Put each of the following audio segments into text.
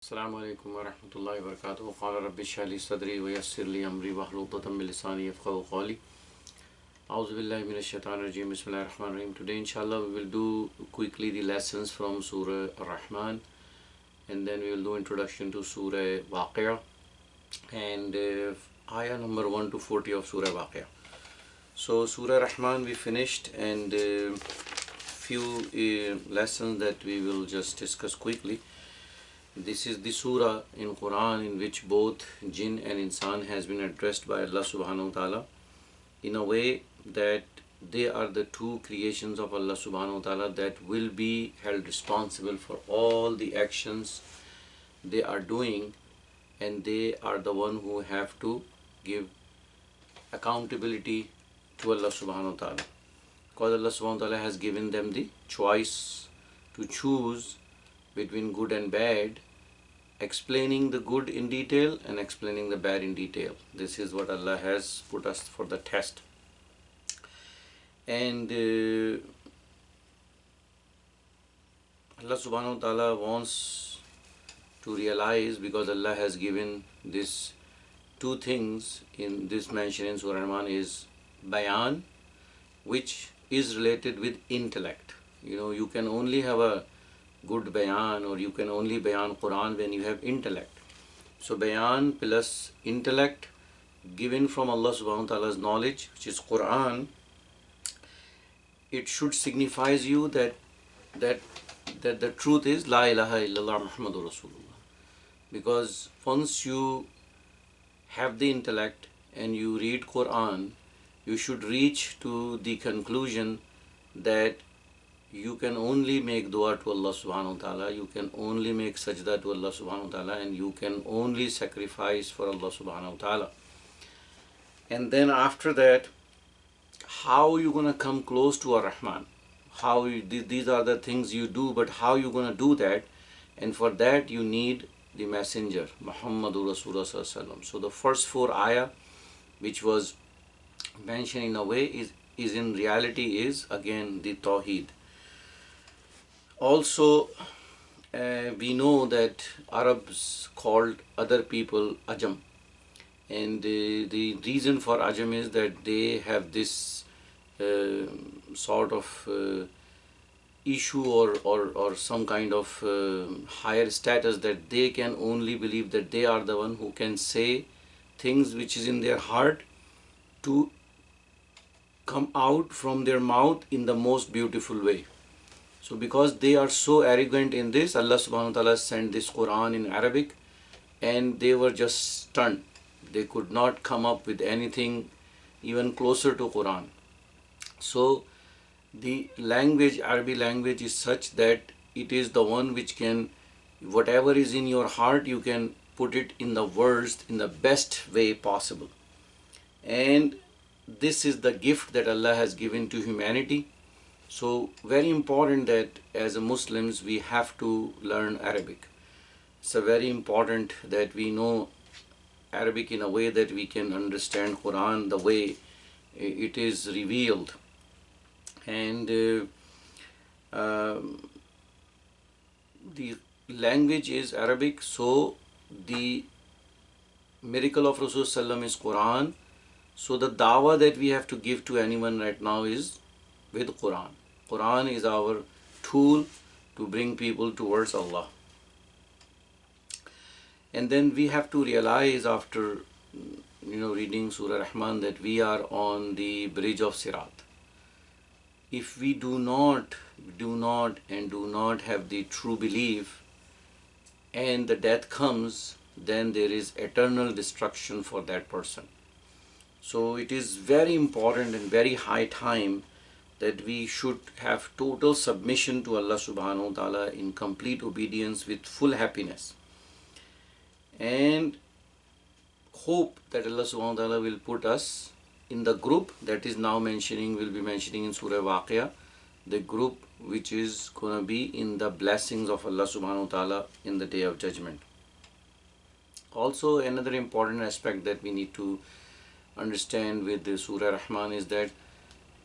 अस्सलामु अलैकुम वरहमतुल्लाहि वबरकातुहू। क़ाल रब्बि इश्रह ली सदरी वयस्सिर ली अमरी वहलुल उक़दतम मिन लिसानी यफ़क़हू क़ौली। A'udhu billahi minash shaitanir rajim. Bismillahir Rahmanir Rahim. Today inshallah we will do quickly the lessons from Surah Ar-Rahman, and then we will do introduction to Surah Waqi'ah and ayah number 1 to 40 of Surah Waqi'ah. So Surah Rahman we finished, and few lessons that we will just discuss quickly. This is the surah in Quran in which both jinn and insan has been addressed by Allah subhanahu wa ta'ala in a way that they are the two creations of Allah subhanahu wa ta'ala that will be held responsible for all the actions they are doing, and they are the one who have to give accountability to Allah subhanahu wa ta'ala, because Allah subhanahu wa ta'ala has given them the choice to choose between good and bad, explaining the good in detail and explaining the bad in detail. This is what Allah has put us for the test. And Allah subhanahu wa ta'ala wants to realize, because Allah has given this two things in this mention in Surah Rahman, is bayan, which is related with intellect. You can only have a good bayan, or you can only bayan Quran when you have intellect. So bayan plus intellect given from Allah subhanahu wa ta'ala's knowledge, which is Quran, it should signifies you that the truth is La ilaha illallah Muhammadur Rasulullah. Because once you have the intellect and you read Quran, you should reach to the conclusion that you can only make dua to Allah subhanahu wa ta'ala, you can only make sajda to Allah subhanahu wa ta'ala, and you can only sacrifice for Allah subhanahu wa ta'ala. And then after that, how you gonna come close to Ar-Rahman? These are the things you do, but how you gonna do that? And for that you need the messenger, Muhammadur Rasulullah sallallahu alaihi wasallam. So the first 4 ayah which was mentioned in a way is in reality is again the Tawheed. Also, we know that Arabs called other people Ajam, and the reason for Ajam is that they have this sort of issue or some kind of higher status, that they can only believe that they are the one who can say things which is in their heart to come out from their mouth in the most beautiful way. So because they are so arrogant in this, Allah subhanahu wa ta'ala sent this Quran in Arabic, and they were just stunned. They could not come up with anything even closer to Quran. So the language, Arabic language, is such that it is the one which can, whatever is in your heart, you can put it in the words in the best way possible. And this is the gift that Allah has given to humanity. So very important that as a Muslims we have to learn Arabic. It's a very important that we know Arabic in a way that we can understand Quran the way it is revealed. And the language is Arabic, so the miracle of Rasulullah is Quran. So the dawah that we have to give to anyone right now is with Quran. Quran is our tool to bring people towards Allah. And then we have to realize after reading Surah Rahman that we are on the bridge of Sirat. If we do not have the true belief, and the death comes, then there is eternal destruction for that person. So it is very important and very high time that we should have total submission to Allah subhanahu wa ta'ala in complete obedience with full happiness, and hope that Allah subhanahu wa ta'ala will put us in the group that is now will be mentioning in Surah Waqi'ah, the group which is going to be in the blessings of Allah subhanahu wa ta'ala in the day of judgment. Also, another important aspect that we need to understand with the Surah Rahman is that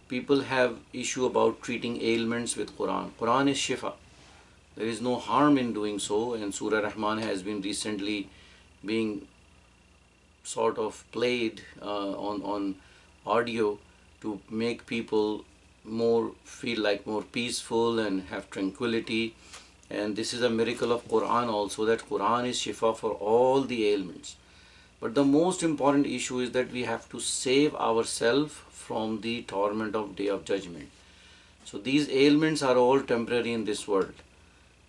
people have issue about treating ailments with Quran. Quran is shifa. There is no harm in doing so, and Surah Rahman has been recently being sort of played on audio to make people more feel like more peaceful and have tranquility. And this is a miracle of Quran also, that Quran is shifa for all the ailments. But the most important issue is that we have to save ourselves from the torment of Day of Judgment. So these ailments are all temporary in this world.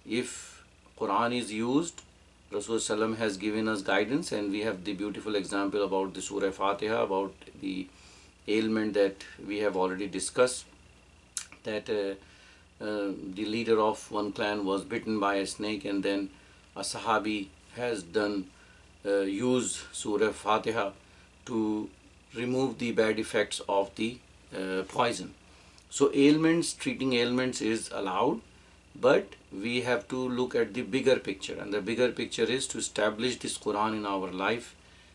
If Quran is used, Rasulullah has given us guidance, and we have the beautiful example about the Surah Fatiha, about the ailment that we have already discussed, that the leader of one clan was bitten by a snake, and then a Sahabi has used Surah Fatiha to remove the bad effects of the poison. So treating ailments is allowed, but we have to look at the bigger picture, and the bigger picture is to establish this Quran in our life,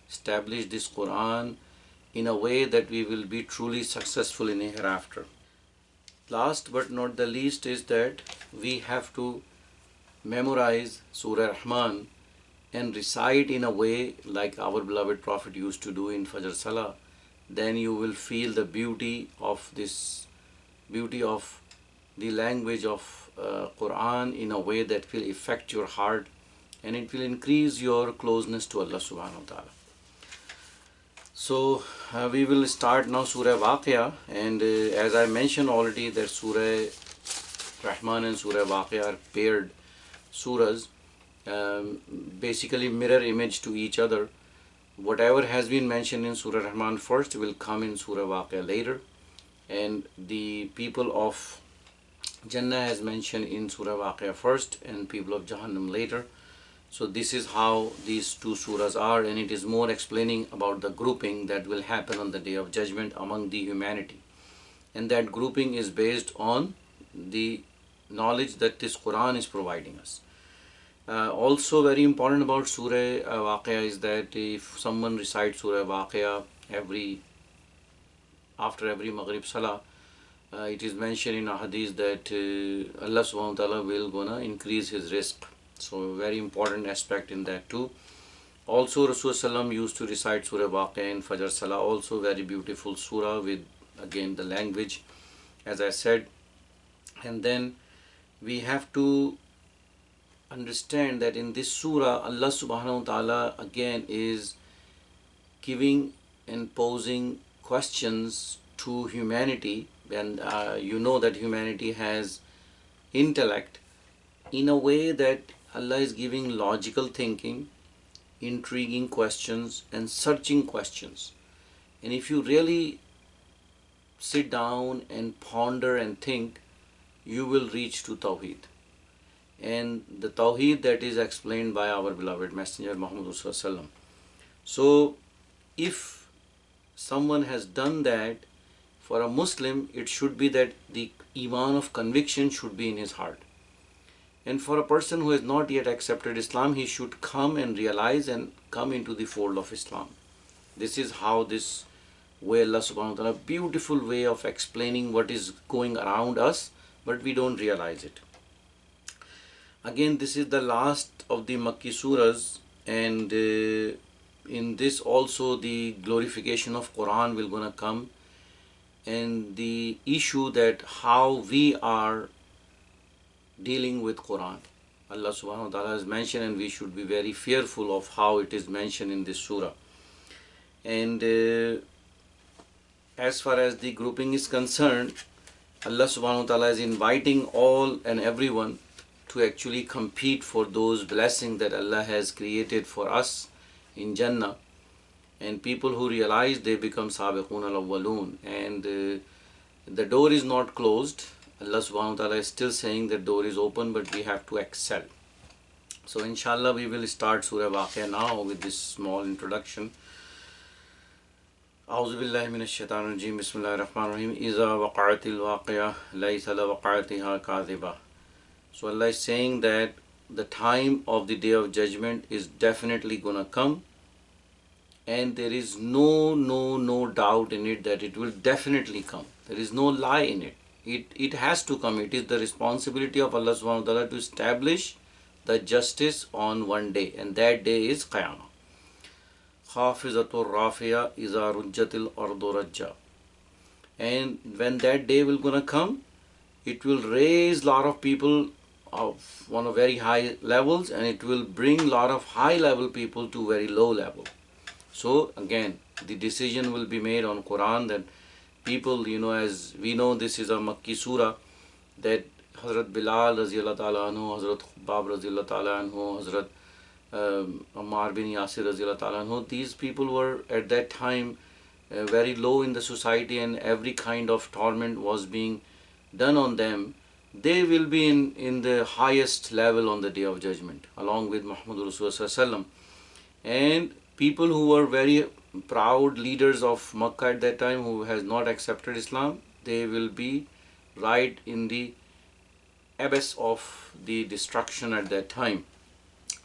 establish this Quran in a way that we will be truly successful in hereafter. Last but not the least is that we have to memorize Surah Rahman and recite in a way like our beloved Prophet used to do in Fajr Salah. Then you will feel the beauty of the language of Quran in a way that will affect your heart, and it will increase your closeness to Allah subhanahu wa ta'ala. So we will start now Surah Waqia, and as I mentioned already that Surah Rahman and Surah Waqia are paired surahs, basically mirror image to each other. Whatever has been mentioned in Surah Rahman first will come in Surah Waqia later, and the people of Jannah has mentioned in Surah Waqia first and people of Jahannam later. So this is how these two surahs are, and it is more explaining about the grouping that will happen on the Day of Judgment among the humanity. And that grouping is based on the knowledge that this Quran is providing us. Also very important about Surah Waqia is that if someone recites Surah Waqia after every Maghrib Salah, it is mentioned in a hadith that Allah subhanahu wa ta'ala will gonna increase his rizq. So very important aspect in that too. Also Rasulullah used to recite Surah Waqia in Fajr Salah, also very beautiful surah with again the language as I said. And then we have to understand that in this surah Allah subhanahu wa ta'ala again is giving and posing questions to humanity, and you know that humanity has intellect, in a way that Allah is giving logical thinking, intriguing questions and searching questions. And if you really sit down and ponder and think, you will reach to Tawheed. And the Tawheed that is explained by our beloved Messenger Muhammad. So if someone has done that, for a Muslim it should be that the Iman of conviction should be in his heart. And for a person who has not yet accepted Islam, he should come and realize and come into the fold of Islam. This is how this way Allah subhanahu wa ta'ala, beautiful way of explaining what is going around us, but we don't realize it. Again, this is the last of the Makki surahs, and in this also the glorification of Quran will gonna come, and the issue that how we are dealing with Quran. Allah subhanahu wa ta'ala has mentioned, and we should be very fearful of how it is mentioned in this surah. And as far as the grouping is concerned, Allah subhanahu wa ta'ala is inviting all and everyone to actually compete for those blessings that Allah has created for us in Jannah. And people who realize, they become Sabiqun al-Awwalun, and the door is not closed. Allah subhanahu wa ta'ala is still saying that door is open, but we have to excel. So inshallah we will start Surah Waqia now with this small introduction. A'udhu billahi minash shaitanir rajim. Bismillahir rahmanir rahim. Iza waqa'atil waqi'ah laysa la waqa'atiha kadhiba. So Allah is saying that the time of the Day of Judgment is definitely gonna come, and there is no doubt in it that it will definitely come. There is no lie in it. It has to come. It is the responsibility of Allah subhanahu wa ta'ala to establish the justice on one day, and that day is Qiyamah. Khafizatul Rafiya iza rujjatil ardu rajja. And when that day will gonna come, it will raise lot of people of one of very high levels, and it will bring lot of high level people to very low level. So again, the decision will be made on Quran that people, as we know, this is a Makki surah, that Hazrat Bilal Raziyallahu Ta'ala anhu, Hazrat Khubbab Raziyallahu Ta'ala anhu, Hazrat Ammar bin Yasir Raziyallahu Ta'ala anhu, these people were at that time very low in the society, and every kind of torment was being done on them. They will be in the highest level on the Day of Judgment, along with Muhammad Rasulullah. And people who were very proud leaders of Makkah at that time, who has not accepted Islam, they will be right in the abyss of the destruction at that time.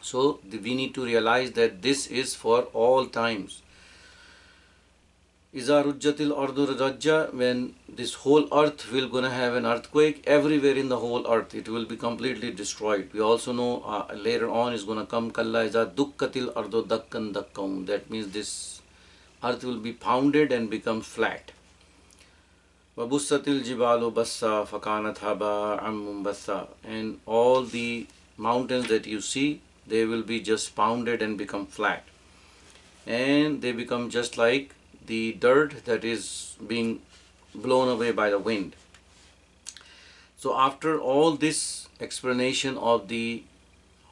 So we need to realize that this is for all times. Iza rujjatil ardu rajja, when this whole earth will gonna have an earthquake, everywhere in the whole earth it will be completely destroyed. We also know later on is gonna come kalla iza dukkatil ardu dakkan dakkam. That means this earth will be pounded and become flat. Wabussatil jibalu bassa fakanat haba ammum bassa. And all the mountains that you see, they will be just pounded and become flat, and they become just like the dirt that is being blown away by the wind. So after all this explanation of the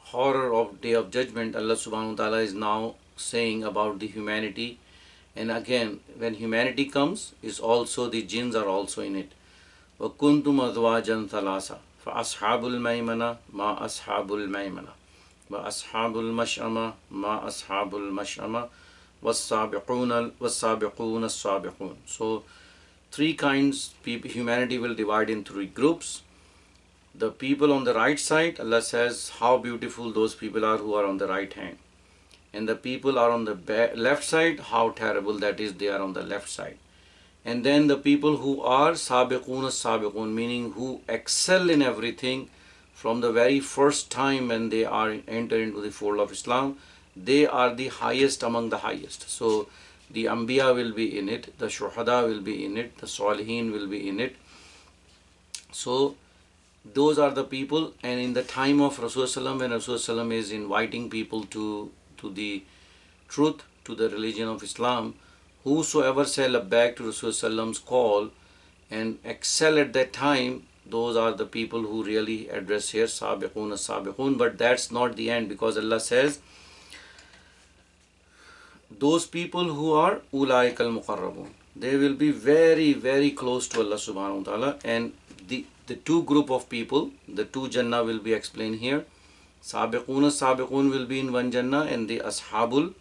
horror of Day of Judgment, Allah subhanahu wa ta'ala is now saying about the humanity. And again, when humanity comes, is also the jinns are also in it. وَكُنْتُمْ أَزْوَاجًا ثَلَاثًا فَأَصْحَابُ الْمَيْمَنَةِ مَا أَصْحَابُ الْمَيْمَنَةِ وَأَصْحَابُ الْمَشْأَمَةِ مَا أَصْحَابُ الْمَشْأَمَةِ وَالسَّابِقُونَ السَّابِقُونَ. So three kinds people, humanity will divide in three groups. The people on the right side, Allah says how beautiful those people are who are on the right hand. And the people are on the left side, how terrible that is, they are on the left side. And then the people who are sabiqun, meaning who excel in everything from the very first time when they are enter into the fold of Islam, they are the highest among the highest. So the Anbiya will be in it, the Shuhada will be in it, the Salihin will be in it. So those are the people. And in the time of Rasulullah, when Rasulullah is inviting people to the truth, to the religion of Islam, whosoever say labbaik to Rasulullah's call and excel at that time, those are the people who really address here sabiqun. But that's not the end, because Allah says those people who are ulaik al muqarrabun, they will be very, very close to Allah subhanahu wa ta'ala. And the two group of people, the two Jannah will be explained here. Sabiqun will be in one Jannah, and the Ashabul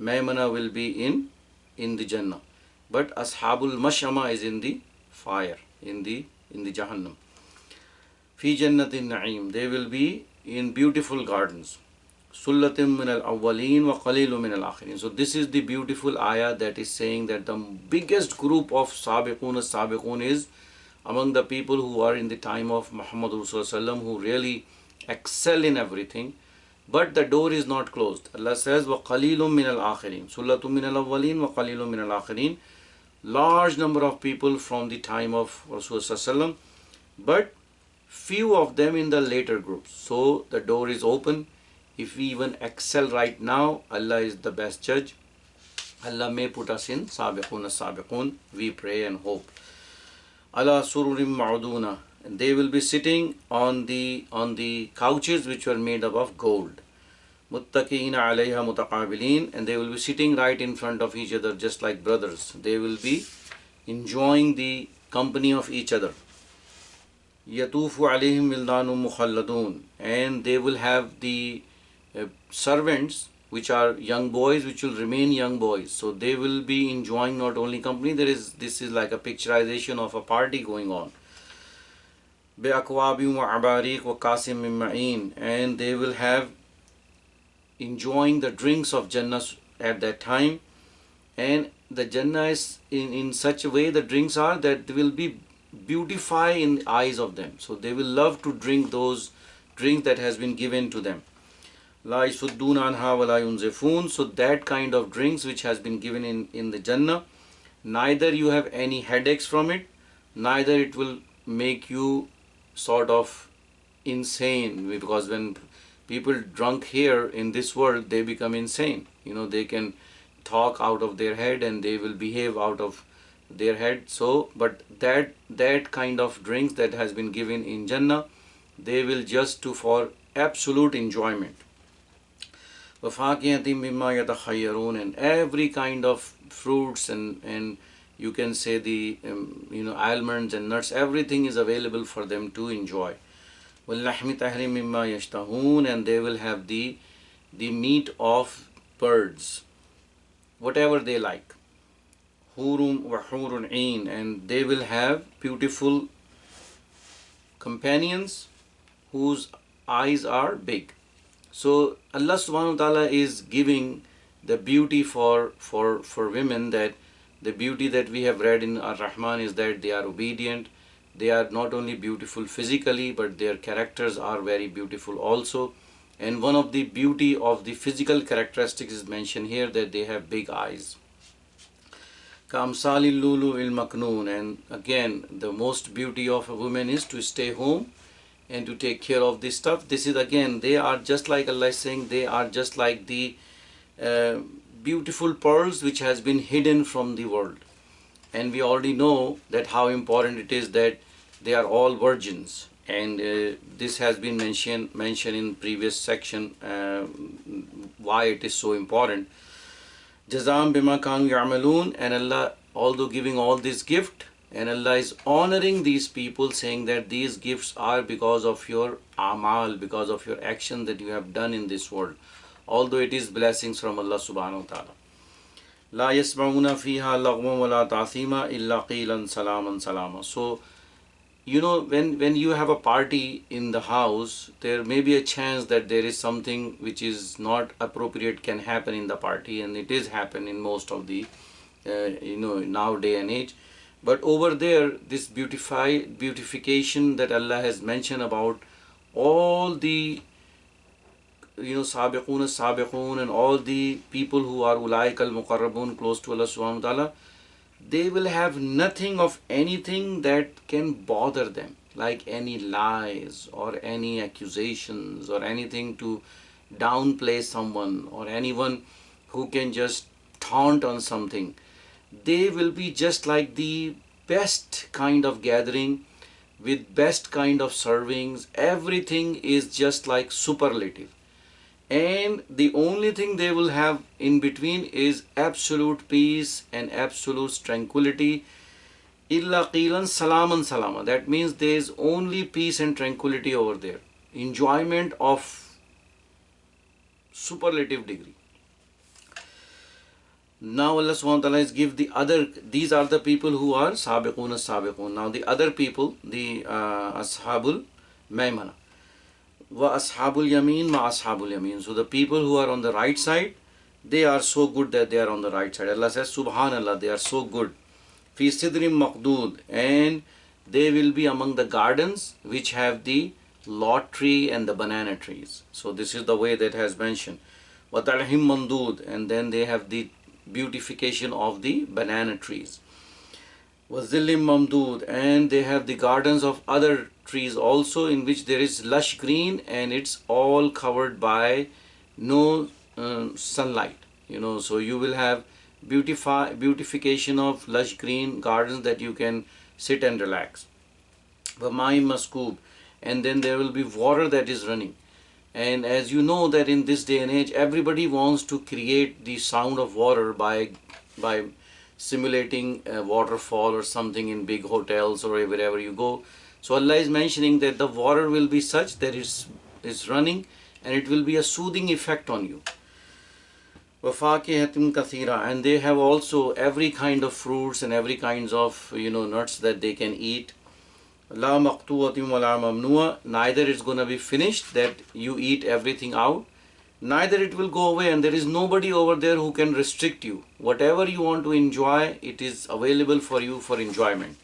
Maymana will be in the Jannah. But Ashabul Mash'ama is in the fire, in the Jahannam. Fi Jannatin Na'im, they will be in beautiful gardens. Sullatim min al-awwaleen wa qalilun min al-akhirin. So this is the beautiful ayah that is saying that the biggest group of Sabiqun is among the people who are in the time of Muhammad Rasulullah, who really excel in everything. But the door is not closed. Allah says وَقَلِيلٌ مِّنَ الْآخِرِينَ سُلَّةٌ مِّنَ الْأَوَّلِينَ وَقَلِيلٌ مِّنَ الْآخِرِينَ. Large number of people from the time of Rasulullah, but few of them in the later groups. So the door is open. If we even excel right now, Allah is the best judge. Allah may put us in Sabiqun. We pray and hope. Ala sururim ma'uduna. And they will be sitting on the couches which were made up of gold. Muttaqiina alayha mutaqabilin. And they will be sitting right in front of each other, just like brothers. They will be enjoying the company of each other. Yatufu alayhim wildanun mukhalladun. And they will have the servants which are young boys, which will remain young boys. So they will be enjoying not only company, this is like a picturization of a party going on. بِأَكْوَابٍ وَعَبَارِيقٍ وَكَاسٍ مِّن مَّعِينٍ. And they will have enjoying the drinks of Jannah at that time. And the Jannah is in such a way, the drinks are that they will be beautify in the eyes of them. So they will love to drink those drinks that has been given to them. La yasuddun anha wa la yunzifun. So that kind of drinks which has been given in the Jannah, neither you have any headaches from it, neither it will make you sort of insane, because when people drunk here in this world, they become insane. They can talk out of their head and they will behave out of their head. So but that kind of drinks that has been given in Jannah, they will just do for absolute enjoyment. وَفَاكِهَةٍ مِمَّا يَتَخَيَّرُونَ, and every kind of fruits and you can say the almonds and nuts, everything is available for them to enjoy. وَاللَّحْمِ طَهْرٍ مِمَّا يَشْتَهُونَ, and they will have the meat of birds, whatever they like. Hurum wa hurun ain, and they will have beautiful companions whose eyes are big. So Allah subhanahu wa ta'ala is giving the beauty for women, that the beauty that we have read in Ar-Rahman is that they are obedient. They are not only beautiful physically, but their characters are very beautiful also. And one of the beauty of the physical characteristics is mentioned here, that they have big eyes. Kamsalil lulu il maknoon, and again the most beauty of a woman is to stay home and to take care of this stuff. This is again, they are just like Allah is saying, they are just like the beautiful pearls which has been hidden from the world. And we already know that how important it is that they are all virgins, and this has been mentioned in previous section, why it is so important. Jazam bima kanu ya'malun, and Allah, although giving all this gift, and Allah is honoring these people, saying that these gifts are because of your amal, because of your action that you have done in this world, although it is blessings from Allah subhanahu wa ta'ala. La yasma'una fiha lagwan wa la ta'thima illa qilan salaman salama. So when you have a party in the house, there may be a chance that there is something which is not appropriate can happen in the party, and it is happen in most of the nowadays and age. But over there, this beautification that Allah has mentioned about all the sabiqun and all the people who are ulaik al-muqarrabun, close to Allah subhanahu wa ta'ala, they will have nothing of anything that can bother them, like any lies or any accusations or anything to downplay someone, or anyone who can just taunt on something. They will be just like the best kind of gathering with best kind of servings. Everything is just like superlative. And the only thing they will have in between is absolute peace and absolute tranquility. Illa qilan salaman salama. That means there is only peace and tranquility over there. Enjoyment of superlative degree. Now Allah subhanahu wa ta'ala is give the other, these are the people who are sabiqun as-sabiqun. Now the other people, the ashabul maymana. Wa ashabul yamin ma ashabul yamin. So the people who are on the right side, they are so good that they are on the right side. Allah says, Subhanallah, they are so good. Fi sidrim maqdood, and they will be among the gardens which have the lot tree and the banana trees. So this is the way that has mentioned. Wa talhim mandud, and then they have the beautification of the banana trees. Wazillim mamdood, and they have the gardens of other trees also, in which there is lush green and it's all covered by no sunlight. So you will have beautification of lush green gardens that you can sit and relax. Vamai maskoob, and then there will be water that is running. And as you know that in this day and age, everybody wants to create the sound of water by simulating a waterfall or something in big hotels or wherever you go. So Allah is mentioning that the water will be such that it's running, and it will be a soothing effect on you. وَفَاكِهَةٍ كَثِيرًا, and they have also every kind of fruits and every kinds of nuts that they can eat. La maqtuwatin wa la mamnu'a, neither it's going to be finished that you eat everything out, neither it will go away, and there is nobody over there who can restrict you. Whatever you want to enjoy, it is available for you for enjoyment.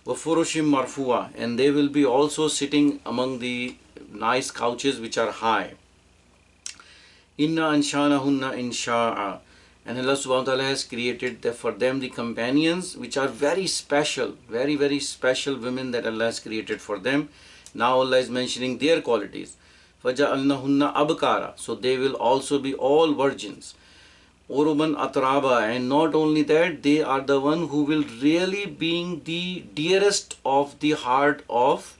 وَفُرُشٍ مَرْفُوعَةٍ, and they will be also sitting among the nice couches which are high. Inna anshanahunna insha'a, and Allah subhanahu wa ta'ala has created for them the companions which are very special, very very special women that Allah has created for them. Now Allah is mentioning their qualities. فَجَعَلْنَهُنَّ أَبْكَارًا, so they will also be all virgins. Uruban Atraba, and not only that, they are the one who will really being the dearest of the heart of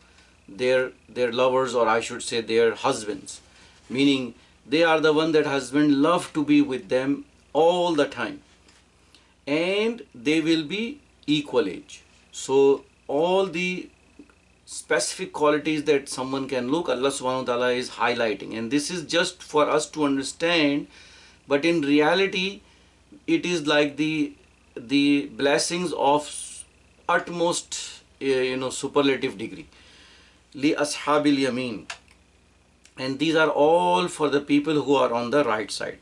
their lovers, or I should say their husbands. Meaning they are the one that husband love to be with them all the time. And they will be equal age. So all the specific qualities that someone can look, Allah subhanahu wa ta'ala is highlighting. And this is just for us to understand, but in reality it is like the blessings of utmost superlative degree. Li ashabil yamin, and these are all for the people who are on the right side.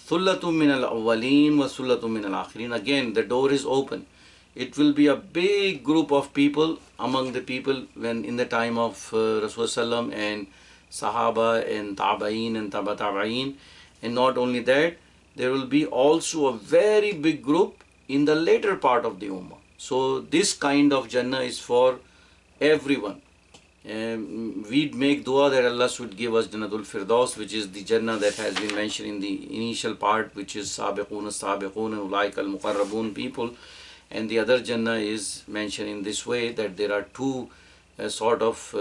Thullatum min al awwaleen wa thullatum min al akhirin, again the door is open. It will be a big group of people among the people when in the time of Rasulullah and Sahaba and Tabaeen and Taba Tabaeen. And not only that, there will be also a very big group in the later part of the Ummah. So this kind of Jannah is for everyone. We'd make dua that Allah should give us Jannatul Firdaus, which is the Jannah that has been mentioned in the initial part, which is Sabiqun Sabiqun Ulaik al Muqarrabun people. And the other Jannah is mentioned in this way, that there are two sort of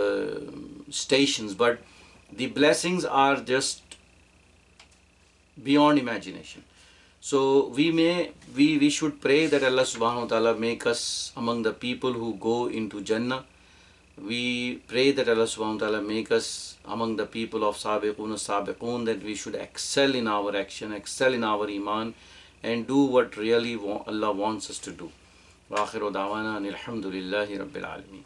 stations, but the blessings are just beyond imagination. So we should pray that Allah subhanahu wa ta'ala make us among the people who go into Jannah. We pray that Allah subhanahu wa ta'ala make us among the people of Sabiqun Sabiqun, that we should excel in our action, excel in our iman, and do what really Allah wants us to do. Wa akhiru da'wana alhamdulillahi rabbil alameen.